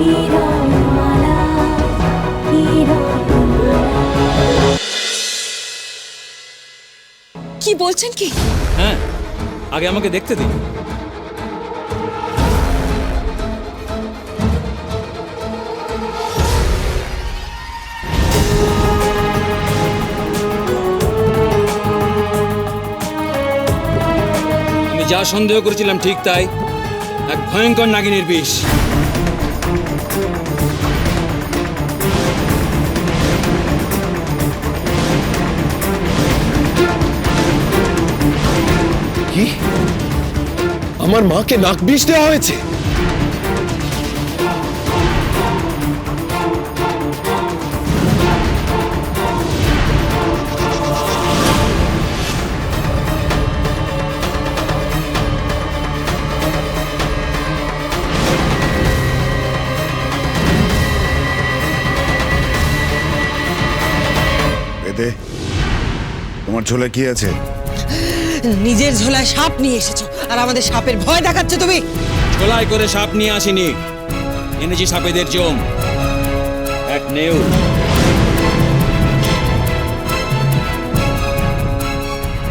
কি বলছেন কি? হ্যাঁ, আগে আমাকে দেখতে দিন। আমি যা সন্দেহ করেছিলাম ঠিক তাই, এক ভয়ঙ্কর নাগিনীর বিষ। কি? আমার মাকে নাক বিষ দেওয়া হয়েছে? বেদে, তোমার ঝোলে কি আছে? নিজের ঝোলায় সাপ নিয়ে এসেছো আর আমাদের সাপের ভয় দেখাচ্ছ তুমি। ঝোলাই করে সাপ নিয়ে আসিনি, এনেছি সাপেদের জম, এক নেউল।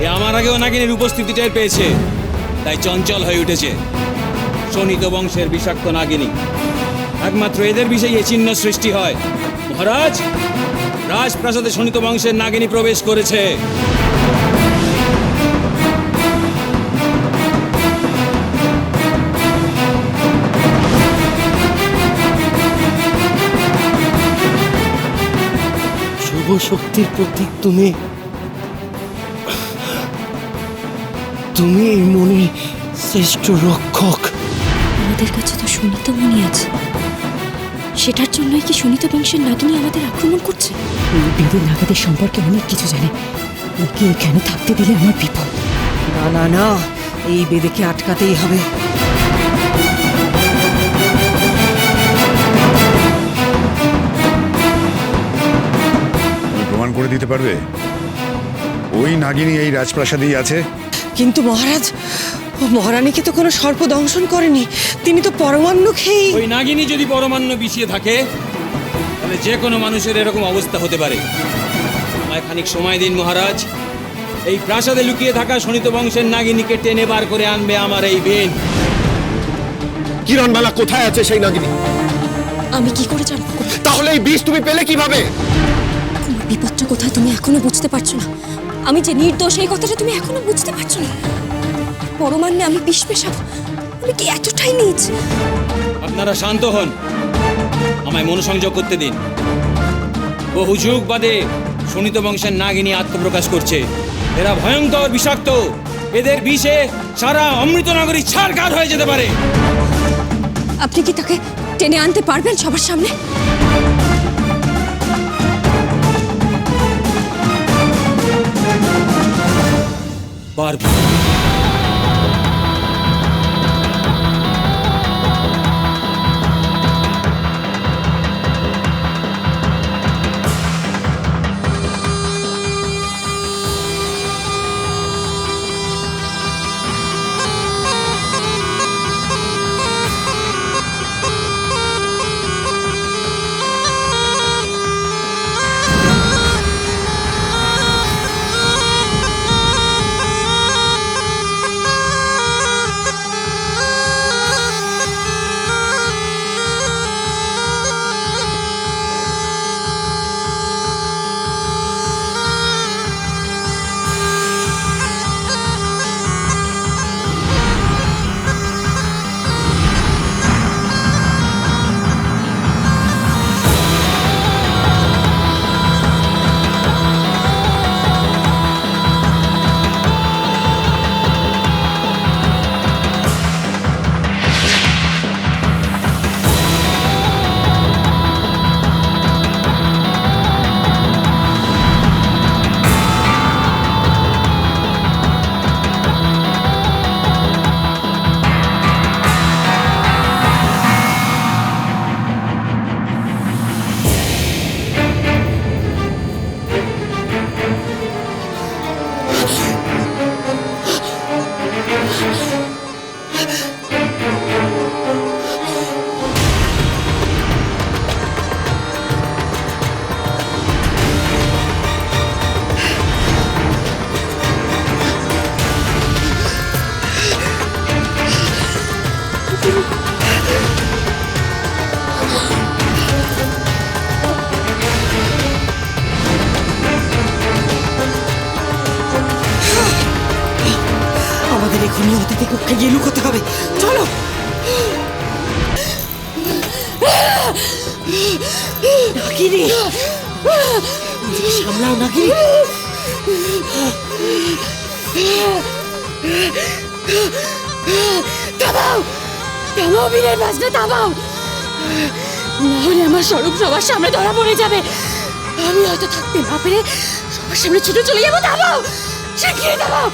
এ আমার আগেও নাগিনীর উপস্থিতি টের পেয়েছে, তাই চঞ্চল হয়ে উঠেছে। শোণিত বংশের বিষাক্ত নাগিনী, একমাত্র এদের বিষয়ে এ চিহ্ন সৃষ্টি হয়। মহারাজ, রাজপ্রাসাদে শোণিত বংশের নাগিনী প্রবেশ করেছে। শুভ শক্তির প্রতীক তুমি, তুমি এই মনির শ্রেষ্ঠ রক্ষক। আমাদের কাছে তো সুনীত মণি আছে, সেটার জন্যই কি সুনীত বংশের নাগিনী আমাদের আক্রমণ করছে? এই বেদে নাগাদের সম্পর্কে অনেক কিছু জানে, ওকে এখানে থাকতে দিলে আমার বিপদ। না না না, এই বেদেকে আটকাতেই হবে। তুমি প্রমাণ করে দিতে পারবে ওই নাগিনী এই রাজপ্রাসাদেই আছে? কিন্তু মহারাজ, ও মহারানীকে তো কোনো সর্প দংশন করেনি, তিনি তো পরমান্ন খেয়েই। ওই নাগিনী যদি পরমান্ন বিষিয়ে থাকে, তাহলে যে কোনো মানুষের এরকম অবস্থা হতে পারে। আমায় খানিক সময় দিন মহারাজ, এই প্রাসাদে লুকিয়ে থাকা শোণিত বংশের নাগিনীকে টেনে বার করে আনবে আমার এই বেন। কিরণবালা কোথায় আছে সেই নাগিনী? আমি কি করে জানবো? তাহলে এই বিষ তুমি পেলে কিভাবে? তোমার বিপদটা কোথায় তুমি এখনো বুঝতে পারছো না? আমি যে নির্দোষ এই কথাটা তুমি এখনো বুঝতে পারছো না? পরমান্নে আমি বিষ মেশাবো? আমি কি এতটাই নীচ? আপনারা শান্ত হন, আমায় মনোসংযোগ করতে দিন। বহু যুগ বাদে শোণিত বংশের নাগিনী আত্মপ্রকাশ করছে। এরা ভয়ঙ্কর বিষাক্ত, এদের বিষে সারা অমৃতনগরী ছারখার হয়ে যেতে পারে। আপনি কি তাকে টেনে আনতে পারবেন সবার সামনে? পারব। আমাদের কক্ষে গিয়ে লুকোতে হবে, চলো। নাগিনী, নিজেকে সামলাও নাগিনী। থামাও, থামাও বীরের বাজনা, থামাও, নাহলে আমার স্বরূপ সবার সামনে ধরা পড়ে যাবে। আমি হয়তো থাকতে না পেরে সবার সামনে ছুটে চলে যাবো। থামাও, শিখিয়ে থামাও।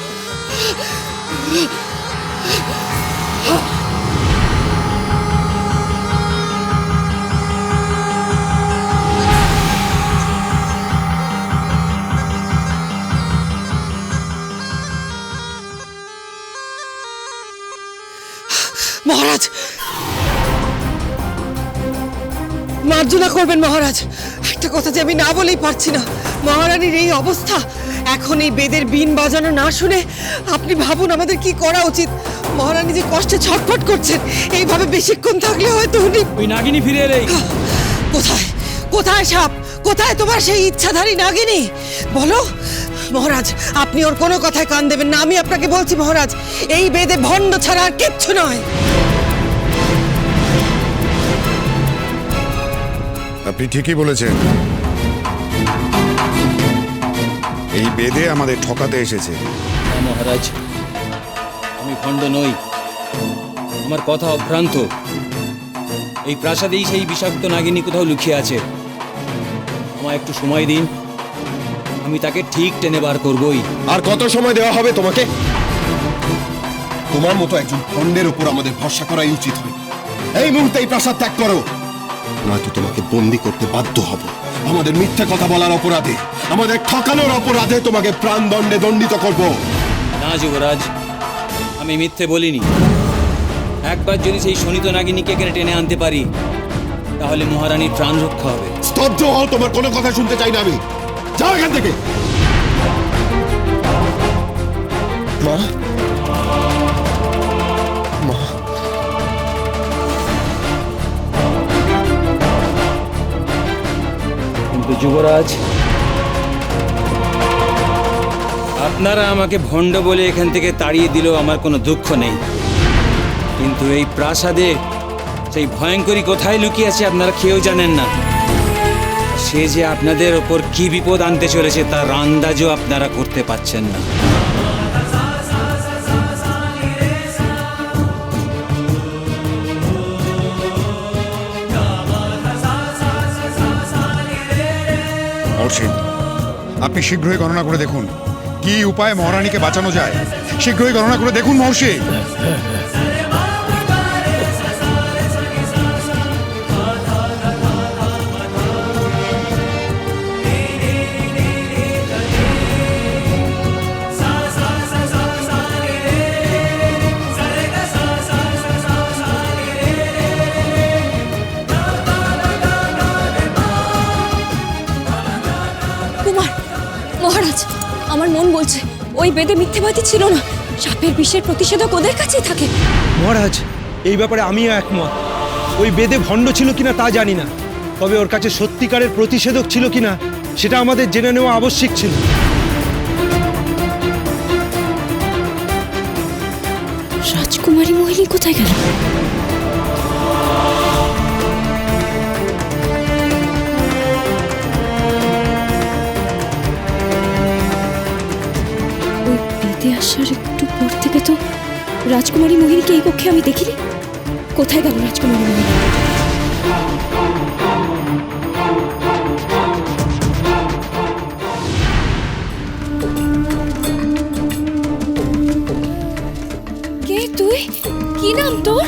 মহারাজ, মার্জনা করবেন মহারাজ। একটা কথা যে আমি না বলেই পারছি না, মহারানীর এই অবস্থা, এখন এই বেদের বিন বাজানো না শুনে আপনি ভাবুন আমাদের কি করা উচিত। মহারানী যে কষ্টে ছটফট করছেন, এইভাবে বেশিক্ষণ থাকলে হয়তো উনি। ওই নাগিনী ফিরে এলেই। কোথায়, কোথায় সাপ, কোথায় তোমার সেই ইচ্ছাধারী নাগিনী? বলো মহারাজ, আপনি ওর কোনো কথায় কান দেবেন না। আমি আপনাকে বলছি মহারাজ, এই বেদে ভণ্ড ছাড়া আর কিচ্ছু নয়। আপনি ঠিকই বলেছেন, এই বেদে আমাদের ঠকাতে এসেছে। না মহারাজ, আমি ভণ্ড নই, আমার কথা অভ্রান্ত। এই প্রাসাদেই সেই বিষাক্ত নাগিনী কোথাও লুকিয়ে আছে। আমায় একটু সময় দিন, আমি তাকে ঠিক টেনে বার করবই। আর কত সময় দেওয়া হবে তোমাকে? তোমার মতো একজন ভণ্ডের উপর আমাদের ভরসা করাই উচিত হয়। এই মুহূর্তে এই প্রাসাদ ত্যাগ করো, নয়তো তোমাকে বন্দি করতে বাধ্য হব। আমাদের মিথ্যে কথা বলার অপরাধে, আমাদের ঠকানোর অপরাধে তোমাকে প্রাণদণ্ডে দণ্ডিত করব। না যুবরাজ, আমি মিথ্যে বলিনি। একবার যদি সেই শোণিত নাগিনীকে এখানে টেনে আনতে পারি, তাহলে মহারানীর প্রাণ রক্ষা হবে। স্তব্ধ হও, তোমার কোনো কথা শুনতে চাই না আমি। যাও এখান থেকে। মা, মা, কিন্তু যুবরাজ, আপনারা আমাকে ভণ্ড বলে এখান থেকে তাড়িয়ে দিলেও আমার কোনো দুঃখ নেই। কিন্তু এই প্রাসাদে সেই ভয়ঙ্করী কোথায় লুকিয়ে আছে আপনারা কেউ জানেন না। সে যে আপনাদের ওপর কি বিপদ আনতে চলেছে তার আন্দাজও আপনারা করতে পারছেন না। মহর্ষি, আপনি শীঘ্রই গণনা করে দেখুন কি উপায়ে মহারানীকে বাঁচানো যায়। শীঘ্রই গণনা করে দেখুন মহর্ষি। কুমার, মহারাজ, আমার মন বলছে ওই বেদে মিথ্যেবাদী ছিল না। সাপের বিষের প্রতিষেধক ওদের কাছেই থাকে। মহারাজ, এই ব্যাপারে আমিও একমত। ওই বেদে ভণ্ড ছিল কিনা তা জানি না, তবে ওর কাছে সত্যিকারের প্রতিষেধক ছিল কিনা সেটা আমাদের জেনে নেওয়া আবশ্যিক ছিল। রাজকুমারী মোহিনী কোথায় গেল? ওই বেদে আসার একটু পর থেকে তো রাজকুমারী মোহিনীকে এই কক্ষে আমি দেখিনি। কোথায় গেল রাজকুমারী মোহিনী? কে তুই? কি নাম তোর?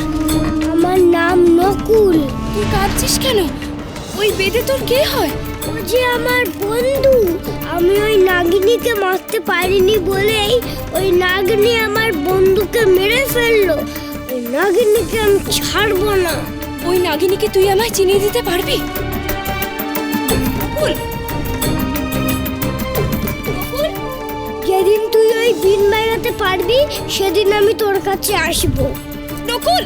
আমার নাম নকুল। তুই কাঁদছিস কেন? ওই বেদে তোর কে হয়? ও যে আমার বন্ধু। আমি ওই নাগিনীকে মারতে পারিনি বলেই ওই নাগিনী আমার বন্ধুকে মেরে ফেললো। ওই নাগিনীকে আমি ছাড়বো না। ওই নাগিনীকে তুই আমায় চিনিয়ে দিতে পারবি? বল। যেদিন তুই ওই বিন বাজাতে পারবি সেদিন আমি তোর কাছে আসবো। Nakul,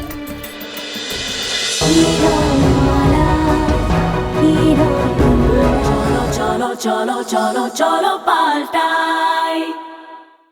cholo, cholo, cholo, cholo, cholo, paltai.